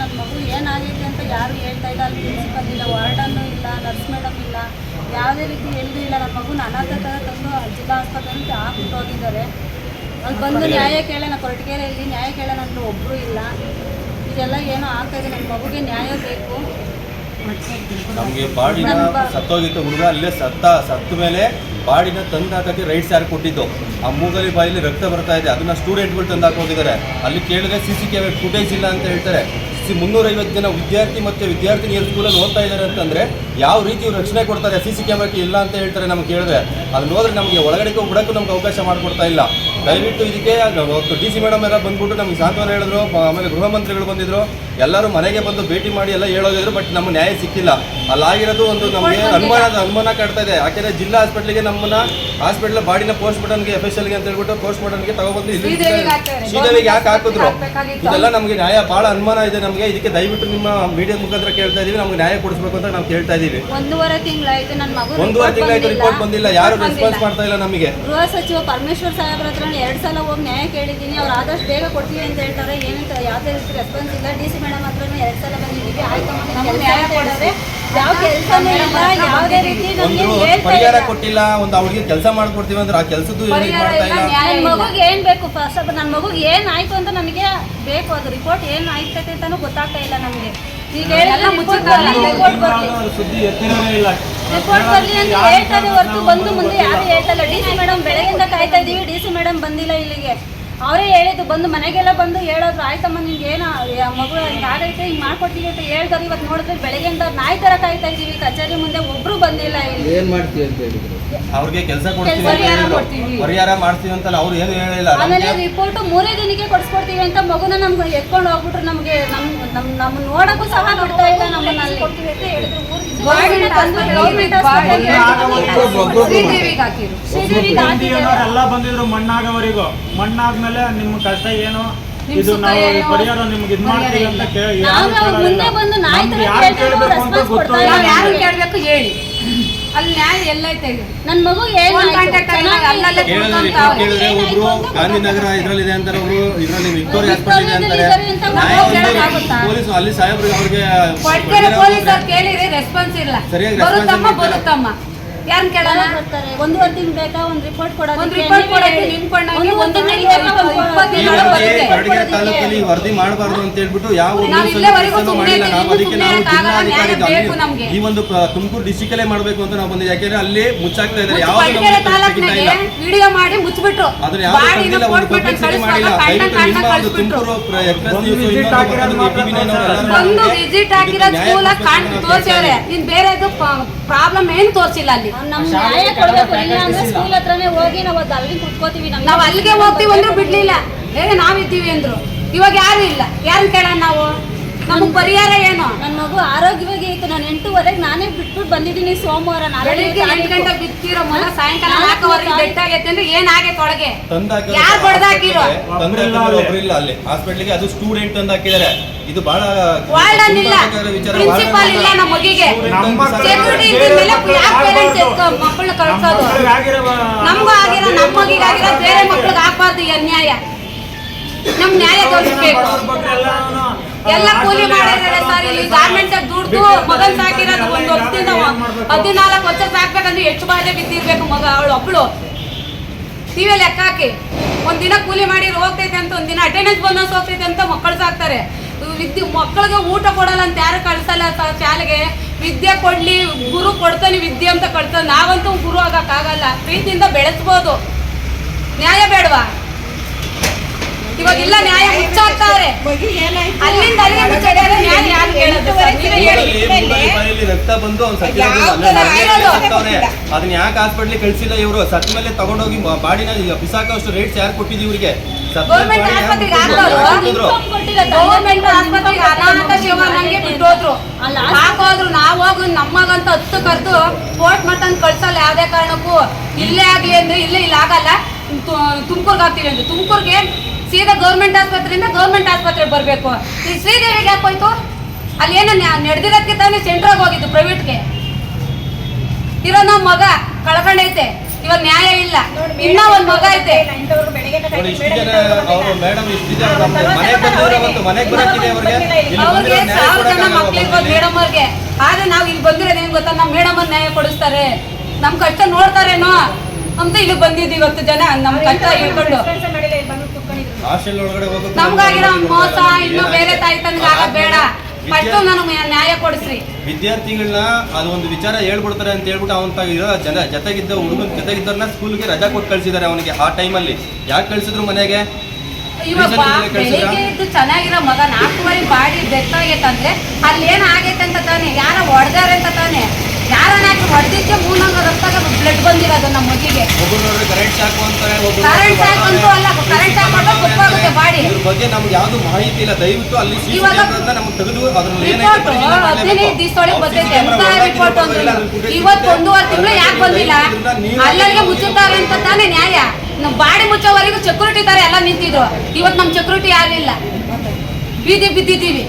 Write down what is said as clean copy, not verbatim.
ನನ್ನ ಮಗು ಏನಾಗಿದೆ ಅಂತ ಯಾರು ಹೇಳ್ತಾ ಇಲ್ಲ. ಅಲ್ಲಿ ಪ್ರಿನ್ಸಿಪಲ್ ಇಲ್ಲ, ವಾರ್ಡನ್ನು ಇಲ್ಲ, ನರ್ಸ್ ಮೇಡಮ್ ಇಲ್ಲ, ಯಾವುದೇ ರೀತಿ ಎಲ್ಲೂ ಇಲ್ಲ. ನನ್ನ ಮಗುನ ಅನಾಥ ಥರ ತಂದು ಜಿಲ್ಲಾ ಆಸ್ಪತ್ರೆಗೆ ಹಾಕ್ಬಿಟ್ಟು ಹೋಗಿದ್ದಾರೆ. ಅಲ್ಲಿ ಬಂದು ನ್ಯಾಯ ಕೇಳೋಣ, ಕೊರಟಗೆರೆಯಲ್ಲಿ ನ್ಯಾಯ ಕೇಳೋಣ ಅಂದ್ರೆ ಒಬ್ಬರು ಇಲ್ಲ. ಇದೆಲ್ಲ ಏನೋ ಆಗ್ತಾಯಿದೆ. ನನ್ನ ಮಗುಗೆ ನ್ಯಾಯ ಬೇಕು. ನಮಗೆ ಬಾಡಿನ ಸತ್ತೋಗಿತ್ತು ಹುಡುಗ, ಅಲ್ಲೇ ಸತ್ತ ಮೇಲೆ ಬಾಡಿನ ತಂದು ಹಾಕೋಕ್ಕೆ ರೈಟ್ಸ್ ಯಾರು ಕೊಟ್ಟಿದ್ದು, ಆ ಮೂಗಲಿ ಬಾಯಲ್ಲಿ ರಕ್ತ ಬರ್ತಾ ಇದೆ, ಅದನ್ನು ಸ್ಟೂಡೆಂಟ್ಗಳು ತಂದು ಹಾಕೋಗಿದ್ದಾರೆ. ಅಲ್ಲಿ ಕೇಳಿದ್ರೆ CC ಕ್ಯಾಮೆರಾ ಫುಟೇಜ್ ಇಲ್ಲ ಅಂತ ಹೇಳ್ತಾರೆ. 350 ಜನ ವಿದ್ಯಾರ್ಥಿ ಮತ್ತು ವಿದ್ಯಾರ್ಥಿನಿಯರು ಸ್ಕೂಲಲ್ಲಿ ಓದ್ತಾ ಇದ್ದಾರೆ ಅಂತಂದರೆ ಯಾವ ರೀತಿ ರಕ್ಷಣೆ ಕೊಡ್ತಾರೆ? CC ಕ್ಯಾಮ್ರಾಕ್ಕೆ ಇಲ್ಲ ಅಂತ ಹೇಳ್ತಾರೆ. ನಮ್ಗೆ ಕೇಳಿದ್ರೆ ಅದನ್ನ ನೋಡಿದ್ರೆ ನಮಗೆ ಒಳಗಡೆಗೂ ಬಿಡೋಕ್ಕೂ ನಮ್ಗೆ ಅವಕಾಶ ಮಾಡಿಕೊಡ್ತಾ ಇಲ್ಲ. ದಯವಿಟ್ಟು ಇದಕ್ಕೆ DC ಮೇಡಮ್ ಎಲ್ಲ ಬಂದ್ಬಿಟ್ಟು ನಮ್ಗೆ ಸಾಂತ್ವನ ಹೇಳಿದ್ರು. ಆಮೇಲೆ ಗೃಹ ಮಂತ್ರಿಗಳು ಬಂದಿದ್ರು, ಎಲ್ಲರೂ ಮನೆಗೆ ಬಂದು ಭೇಟಿ ಮಾಡಿ ಎಲ್ಲ ಹೇಳೋದಿದ್ರು. ಬಟ್ ನಮ್ಮ ನ್ಯಾಯ ಸಿಕ್ಕಿಲ್ಲ. ಅಲ್ಲಾಗಿರೋದು ಒಂದು ನಮಗೆ ಅನುಮಾನ ಕಾಡ್ತಾ ಇದೆ. ಯಾಕೆಂದರೆ ಜಿಲ್ಲಾ ಹಾಸ್ಪಿಟ್ಲಿಗೆ ನಮ್ಮನ್ನ ಹಾಸ್ಪಿಟ್ಲ್ ಬಾಡಿನ ಪೋಸ್ಟ್ ಮಾರ್ಟಮ್ಗೆ FSLಗೆ ಅಂತ ಹೇಳ್ಬಿಟ್ಟು ಪೋಸ್ಟ್ ಮಾರ್ಟಮ್ಗೆ ತಗೊಬಂದು ಇಲ್ಲಿ ಶ್ರೀದೇವಿಗೆ ಯಾಕೆ ಹಾಕಿದ್ರು? ಇದೆಲ್ಲ ನಮಗೆ ನ್ಯಾಯ ಭಾಳ ಅನುಮಾನ ಇದೆ ನಮಗೆ. ಇದಕ್ಕೆ ದಯವಿಟ್ಟು ನಿಮ್ಮ ಮೀಡಿಯಾ ಮುಖಾಂತರ ಕೇಳ್ತಾ ಇದೀವಿ, ನಮ್ಗೆ ನ್ಯಾಯ ಕೊಡಿಸ್ಬೇಕು ಅಂತ ನಾವು ಕೇಳ್ತಾ ಇದೀವಿ. 1.5 ತಿಂಗಳಾಯ್ತು ನನ್ನ ಮಗು 1.5 ತಿಂಗಳಾಯ್ತು ರಿಪೋರ್ಟ್ ಬಂದಿಲ್ಲ, ಯಾರು ರೆಸ್ಪಾನ್ಸ್ ಮಾಡ್ತಾ ಇಲ್ಲ ನಮಗೆ. ಗೃಹ ಸಚಿವ ಪರಮೇಶ್ವರ್ ಸಾಹೇಬ್ರ ಹತ್ರ 2 ಸಲ ಹೋಗಿ ನ್ಯಾಯ ಕೇಳಿದ್ದೀನಿ. ಅವ್ರು ಆದಷ್ಟು ಬೇಗ ಕೊಡ್ತೀವಿ ಅಂತ ಹೇಳ್ತಾರೆ. ಏನಂತ ಯಾವುದೇ ರೀತಿ ರೆಸ್ಪಾನ್ಸ್ ಇಲ್ಲ. DC ಮೇಡಮ್ ಹತ್ರ 2 ಸಲ ಬಂದಿದ್ದೀವಿ. ಆಯ್ತು ನ್ಯಾಯ ಕೊಡೋದೆ ಯಾವ ಕೆಲಸನೂ ಇಲ್ಲ, ಯಾವುದೇ ರೀತಿ ನಮಗೆ ಪರಿಹಾರ ಕೊಟ್ಟಿಲ್ಲ. ಒಂದು ಅವ್ರಿಗೆ ಕೆಲಸ ಮಾಡ್ಕೊಡ್ತೀವಿ ಅಂದ್ರೆ ಆ ಕೆಲಸದ್ದು ಮಾಡ್ತಾ ಇಲ್ಲ. ನನ್ನ ಮಗುಗೆ ಏನು ಬೇಕು? ಫಸ್ಟ್ ನನ್ನ ಮಗುಗೆ ಏನಾಯ್ತು ಅಂತ ನನಗೆ ಬೇಕು. ಅದು ರಿಪೋರ್ಟ್ ಏನು ಆಯ್ತೈತೆ ಅಂತಾನು ಗೊತ್ತಾಗ್ತಾ ಇಲ್ಲ ನಮಗೆ. ಈಗ ರಿಪೋರ್ಟ್ ಬರಲಿ ಅಂತ ಹೇಳ್ತಾರೆ ಹೊರತು ಬಂದು ಮುಂದೆ ಯಾರು ಹೇಳ್ತಾ ಇಲ್ಲ. DC ಮೇಡಮ್ ಬೆಳಗ್ಗೆಯಿಂದ ಕಾಯ್ತಾ ಇದ್ದೀವಿ, DC ಮೇಡಮ್ ಬಂದಿಲ್ಲ ಇಲ್ಲಿಗೆ. ಅವರೇ ಹೇಳಿದ್ದು, ಬಂದು ಮನೆಗೆಲ್ಲ ಬಂದು ಹೇಳೋದ್ರು, ಆಯ್ತಮ್ಮ ನಿಮ್ಗೆ ಏನು ಮಗು ಹಿಂಗಾಗೈತೆ, ಹಿಂಗೆ ಮಾಡ್ಕೊಡ್ತೀವಿ ಅಂತ ಹೇಳ್ತಾರೆ. ಇವತ್ತು ನೋಡಿದ್ರೆ ಬೆಳಗ್ಗೆಯಿಂದ ನಾಯಿ ಥರ ಕಾಯ್ತಾ ಇದ್ದೀವಿ ಕಚೇರಿ ಮುಂದೆ, ಒಬ್ಬರು ಬಂದಿಲ್ಲ. ಇಲ್ಲಿ ಏನು ಮಾಡ್ತೀವಿ ಅಂತ ಹೇಳಿದ್ರು, ಅವ್ರಿಗೆ ಕೆಲಸ ಕೊಡ್ತೀವಿ, ಪರಿಹಾರ ಮಾಡ್ತೀವಿ ಅಂತ ಅವ್ರು ಏನು ಹೇಳಿಲ್ಲ. ಆಮೇಲೆ ರಿಪೋರ್ಟ್ 3 ದಿನಕ್ಕೆ ಕೊಡಿಸ್ಕೊಡ್ತೀವಿ ಅಂತ ಮಗುನ ನಮ್ಗೆ ಎತ್ಕೊಂಡು ಹೋಗ್ಬಿಟ್ರು. ನಮಗೆ ನಮ್ಮ ನೋಡಕ್ಕೂ ಸಹ ಬಿಡ್ತಾ ಇಲ್ಲ. ನಮ್ಮನ್ನ ಅಲ್ಲಿ ಕೊಡ್ತೀವಿ ಅಂತ ಹೇಳಿದ್ರು. ಎಲ್ಲ ಬಂದಿದ್ರು ಮಣ್ಣಾಗವರೆಗೂ. ಮಣ್ಣಾದ್ಮೇಲೆ ನಿಮ್ಮ ಕಷ್ಟ ಏನು, ಇದು ನಾವು ಪರಿಹಾರ ನಿಮ್ಗೆ ಇದು ಮಾಡ್ತೀವಿ ಅಂತ ಮುಂದೆ ಬಂದು ನಾಯಿ ತರ ಯಾರು ಕೇಳಬೇಕು ಹೇಳಿ. ಅಲ್ಲಿ ನ್ಯಾಯ ಎಲ್ಲೈತೆ? ನನ್ನ ಮಗು ಕೇಳಿದ್ರೆ ಒಬ್ರು ಗಾಂಧಿನಗರ ಇದ್ರಲ್ಲಿದೆ ಅಂತಾರೆ, ಒಬ್ರು ಇದ್ರಲ್ಲಿ ವಿಕ್ಟೋರಿಯಾ ಹಾಸ್ಪಿಟಲ್ ಇದೆ ಅಂತಾರೆ. ಪೊಲೀಸ್ ಅಲ್ಲಿ ಸಾಹೇಬ್ರಿಗೆ ಅವ್ರಿಗೆ ಪೊಲೀಸರು ಕೇಳಿದ್ರೆ ರೆಸ್ಪಾನ್ಸ್ ಇಲ್ಲ. ಬರುತ್ತಮ್ಮ ಯಾರು ಕೇಳಲ್ಲ. 1.5 ತಿಂಗಳು ಬೇಕಾ ಒಂದು ರಿಪೋರ್ಟ್ ಕೊಡೋದು? ತಾಲೂಕಲ್ಲಿ ವರದಿ ಮಾಡಬಾರ್ದು ಅಂತ ಹೇಳ್ಬಿಟ್ಟು ಯಾವ ಮಾಡಿಲ್ಲ. ನಾವು ಅದಕ್ಕೆ ಈ ಒಂದು ತುಮಕೂರು ಡಿಸ್ಟಿಕ್ ಅಲ್ಲೇ ಮಾಡಬೇಕು ಅಂತ ನಾವು ಬಂದಿದ್ದೀವಿ. ಯಾಕೆಂದ್ರೆ ಅಲ್ಲಿ ಮುಚ್ಚಾಗ್ತಾ ಇದ್ದಾರೆ. ವಿಡಿಯೋ ಮಾಡಿ ಮುಚ್ಚಿಬಿಟ್ರು. ಅದನ್ನ ಯಾವ್ದು ಒಂದು ಪಬ್ಲಿಸಿಟಿ ಮಾಡಿಲ್ಲ. ದಯವಿಟ್ಟು ತುಮಕೂರು ವಿಸಿಟ್ ಹಾಕಿರೋ ಸ್ಕೂಲ್ ತೋರಿಸಿದ್ರೆ ಇನ್ ಬೇರೆದು ಪ್ರಾಬ್ಲಮ್ ಏನು ತೋರಿಸಿಲ್ಲ. ಅಲ್ಲಿ ನಮ್ಗೆ ನ್ಯಾಯ ಕೊಡಬೇಕು. ಇಲ್ಲ ಅಂದ್ರೆ ಸ್ಕೂಲ್ ಹತ್ರನೇ ಹೋಗಿ ನಾವು ಅಲ್ಲಿ ಕುತ್ಕೋತೀವಿ. ನಾವು ಅಲ್ಲಿಗೆ ಹೋಗ್ತೀವಿ ಅಂದ್ರೂ ಬಿಡ್ಲಿಲ್ಲ. ಹೇಗೆ ನಾವಿದ್ದೀವಿ ಅಂದ್ರು. ಇವಾಗ ಯಾರು ಇಲ್ಲ, ಯಾರು ಕೇಳೋಣ ನಾವು? ನಮಗೆ ಪರಿಹಾರ ಏನು? ನನ್ನ ಮಗು ಆರೋಗ್ಯವಾಗಿ ಇತ್ತು. ನಾನು 8:30 ನಾನೇ ಬಿಟ್ಬಿಟ್ಟು ಬಂದಿದ್ದೀನಿ. ಸೋಮವಾರ ಬೆಳಿಗ್ಗೆ 8 ಗಂಟೆಗೆ ಬಿತ್ತಿರೋ ಮಗ ಸಾಯಂಕಾಲ 4:00 ಡೆಡ್ ಆಗೈತೆ ಅಂದ್ರೆ ಏನಾಗೈತೆ ಒಳಗೆ? ಯಾರು ಬಡ್ದಾಕಿರೋ? ಒಬ್ರಿಲ್ಲ ಅಲ್ಲಿ ಹಾಸ್ಪಿಟ್ಲಿಗೆ. ಅದು ಸ್ಟೂಡೆಂಟ್ ಅಂತ ಹಾಕಿದ್ದಾರೆ. ಇದು ಬಹಳ ವಾರ್ಡನ್ ಇಲ್ಲ, ಪ್ರಿನ್ಸಿಪಾಲ್ ಇಲ್ಲ. ನಮ್ಮ ಮಗಿಗೆ ಸೆಕ್ಯೂರಿಟಿ ಇದ್ಮೇಲೆ ಯಾಕೆ ಪೇರೆಂಟ್ಸ್ ಮಕ್ಕಳನ್ನ ಕಳ್ಸೋದು? ನಮಗೂ ಆಗಿರೋ, ನಮ್ಮ ಮಗಿಗೆ ಆಗಿರೋ ಬೇರೆ ಮಕ್ಳಿಗೆ ಆಗ್ಬಾರ್ದು. ಈ ಅನ್ಯಾಯ ನಮ್ ನ್ಯಾಯ ತೋರಿಸ್ಬೇಕು. ಎಲ್ಲ ಕೂಲಿ ಮಾಡಿದ್ದಾರೆ ಸರ್. ಇಲ್ಲಿ ಗಾರ್ಮೆಂಟ್ ದುಡ್ದು ಮಗನ್ ಸಾಕಿರೋದು ಒಂದು ವರ್ಷದಿಂದ 14 ವರ್ಷ ಸಾಕ್ಬೇಕಂದ್ರೆ ಎಷ್ಟು ಬಾಧೆ ಬಿದ್ದಿರ್ಬೇಕು ಮಗ. ಅವಳು ಒಬ್ಳು ನೀವೇ ಲೆಕ್ಕ ಹಾಕಿ. ಒಂದಿನ ಕೂಲಿ ಮಾಡಿ ಹೋಗ್ತೈತೆ ಅಂತ, ಒಂದಿನ ಅಟೆಂಡೆನ್ಸ್ ಬೋನಸ್ ಹೋಗ್ತೈತೆ ಅಂತ ಮಕ್ಕಳು ಸಾಕ್ತಾರೆ. ಮಕ್ಕಳಿಗೆ ಊಟ ಕೊಡಲ್ಲ ಅಂತ ಯಾರು ಕಳ್ಸಲ್ಲ ಶಾಲೆಗೆ. ವಿದ್ಯೆ ಕೊಡ್ಲಿ, ಗುರು ಕೊಡ್ತಾನೆ ವಿದ್ಯೆ ಅಂತ ಕಳ್ತಾನೆ. ನಾವಂತೂ ಗುರು ಆಗಕ್ಕಾಗಲ್ಲ. ಪ್ರೀತಿಯಿಂದ ಬೆಳೆಸ್ಬೋದು. ನ್ಯಾಯ ಬೇಡವಾ? ಇವಾಗ ಇಲ್ಲ, ನ್ಯಾಯ ಮುಚ್ಚಾಕ್ತಾರೆ. ಅಲ್ಲಿಂದ ಅಲ್ಲಿಗೆ ಮುಚ್ಚಾಕ್ತಾರೆ. ನ್ಯಾಯ ಯಾರು ಕೇಳೋದು? ರಕ್ತ ಬಂದು ಅದನ್ನ ಯಾಕೆ ಹಾಸ್ಪಿಟ್ಲಿಗೆ ಕಳ್ಸಿಲ್ಲ ಇವರು? ಸತ್ ಮೇಲೆ ತಗೊಂಡೋಗಿ ಬಾಡಿನ ಬಿಸಾಕೋಷ್ಟು ರೇಟ್ಸ್ ಯಾರು ಕೊಟ್ಟಿದ್ದೀವಿ ಇವರಿಗೆ? ಗೌರ್ಮೆಂಟ್ ಆಸ್ಪತ್ರೆಗೆ ಅನಾಥ ಶಿವನಂಗೆ ಬಿಟ್ಟೋದ್ರು. ಹಾಕೋದ್ರು. ನಾವು ಹೋಗಿ ನಮ್ಮಗಂತ 10 ಕರೆದು ಪೋಸ್ಟ್ ಮಾರ್ಟಮ್ ಕಳ್ಸಲ್ಲ ಯಾವುದೇ ಕಾರಣಕ್ಕೂ. ಇಲ್ಲೇ ಆಗ್ಲಿ ಅಂದ್ರೆ ಇಲ್ಲ ಆಗಲ್ಲ, ತುಮಕೂರ್ಗೆ ಹಾಕ್ತೀವಿ ಅಂದ್ರೆ ತುಮಕೂರ್ಗೆ ಸೀದಾ ಗೌರ್ಮೆಂಟ್ ಆಸ್ಪತ್ರೆಯಿಂದ ಗೌರ್ಮೆಂಟ್ ಆಸ್ಪತ್ರೆಗೆ ಬರಬೇಕು. ಈ ಶ್ರೀದೇವಿಗೆ ಯಾಕೆ ಹೋಯ್ತು? ಅಲ್ಲಿ ಏನೋ ನಡೆದಿರೋದಕ್ಕೆ ತಾನೇ ಸೆಂಟ್ರಾಗ ಹೋಗಿದ್ದು ಪ್ರೈವೇಟ್ಗೆ. ಇರೋ ನಮ್ಮ ಮಗ ಕಳ್ಕೊಂಡೈತೆ. ಇವಾಗ ನ್ಯಾಯ ಇಲ್ಲ. ಇನ್ನ ಒಂದ್ ಮಗ ಐತೆ. ನೋಡಿ ಇಷ್ಟು ಜನ ಅವರು ಮೇಡಮ್ ಇಷ್ಟು ಜನ ಮನೆಗೆ ಬಂದವರು ಅವತ್ತು ಮನೆಗೆ ಬರಕ್ಕಿದೆ ಅವ್ರಿಗೆ ಇಲ್ಲಿ ಅವ್ರಿಗೆ ಬಂದಿರೋ ನ್ಯಾಯ 1000 ಜನ ಕೊಡಕ್ಕಾಗಲ್ಲ ಮಕ್ಳಿರ್ಬೋದು ಮೇಡಮ್ ಅವ್ರಿಗೆ. ಆದ್ರೆ ನಾವ್ ಇಲ್ಲಿ ಬಂದಿರೋದು ಏನ್ ಗೊತ್ತಾ, ನಮ್ ಮೇಡಮ್ ಅವ್ರು ನ್ಯಾಯ ಕೊಡಿಸ್ತಾರೆ, ನಮ್ ಕಷ್ಟ ನೋಡ್ತಾರೇನೋ ಅಂತ ಇಲ್ಲಿ ಬಂದಿದ್ವಿ ಇವತ್ತು ಜನ ನಮ್ ಕಷ್ಟ ಹೇಳ್ಕೊಂಡು. ಹಾಸ್ಟೆಲ್ ಒಳಗಡೆ ಹೋಗೋದು ನಮ್ಗಾಗಿರೋ ಮೋಸ ಇನ್ನು ಬೇರೆ ತಾಯಿ ತಂದೆ ಆಗೋದ್ ಬೇಡ. ಫಸ್ಟ್ ನನಗೆ ನ್ಯಾಯ ಕೊಡಿಸ್ರಿ. ವಿದ್ಯಾರ್ಥಿಗಳನ್ನ ಅದೊಂದು ವಿಚಾರ ಹೇಳ್ಬಿಡ್ತಾರೆ ಅಂತ ಹೇಳ್ಬಿಟ್ಟು ಅವನ ಜೊತೆಗಿದ್ದ ಹುಡುಗನ ಜೊತೆಗಿದ್ದವ್ರನ್ನ ಸ್ಕೂಲ್ಗೆ ರಜಾ ಕೊಟ್ಟು ಕಳ್ಸಿದ್ದಾರೆ ಅವನಿಗೆ. ಆ ಟೈಮಲ್ಲಿ ಯಾಕೆ ಕಳ್ಸಿದ್ರು ಮನೆಗೆ? ಇವಾಗ ಬೆಳಿಗ್ಗೆ ಇದ್ದು ಚೆನ್ನಾಗಿರೋ ಮಗ 4 ಬಾಡಿ ಡೆತ್ ಆಗೈತಂದ್ರೆ ಅಲ್ಲಿ ಏನ್ ಆಗೈತೆ ಅಂತ ತಾನೆ, ಯಾರ ಹೊಡೆದಾರೆ ಅಂತ ತಾನೆ, ಯಾರನ್ನ ಹೊಡೆದಿಕ್ಕೆ 3 ರಕ್ತಾಗ ಬ್ಲಡ್ ಬಂದಿರೋದು ನಮ್ಮ ಮಗಿಗೆ. ಕರೆಂಟ್ ಶಾಕ್ ಅಂತಾರೆ, ಕರೆಂಟ್ ಶಾಕ್ ಅಂತೂ ಅಲ್ಲ, ಕರೆಂಟ್ ಶಾಕ್ ಕೊಟ್ಟು ಗೊತ್ತಾಗುತ್ತೆ ಬಾಡಿ. ಇದ್ರ ಬಗ್ಗೆ ನಮ್ಗೆ ಯಾವ್ದು ಮಾಹಿತಿ ಇಲ್ಲ. ದಯವಿಟ್ಟು ಅಲ್ಲಿ ಇವಾಗ ನಮ್ಗೆ ತೆಗೆದು ಅದ್ರಲ್ಲಿ ರಿಪೋರ್ಟ್ 15 ದಿವಸದೊಳಗೆ ಬರ್ತೈತೆ. ಎಂತ ರಿಪೋರ್ಟ್ ಅಂದ್ರೆ ಇವತ್ತು 1.5 ತಿಂಗಳು ಯಾಕೆ ಬಂದಿಲ್ಲ? ಅಲ್ಲಲ್ಲಿಗೆ ಮುಚ್ಚುತ್ತಾರೆ ಅಂತ ತಾನೇ ನ್ಯಾಯ. ನಾವು ಬಾಡಿ ಮುಚ್ಚೋವರೆಗೂ ಸೆಕ್ಯೂರಿಟಿ ತರ ಎಲ್ಲ ನಿಂತಿದ್ರು. ಇವತ್ತು ನಮ್ ಸೆಕ್ಯೂರಿಟಿ ಯಾರಿಲ್ಲ, ಬೀದಿ ಬಿದ್ದಿದ್ದೀವಿ.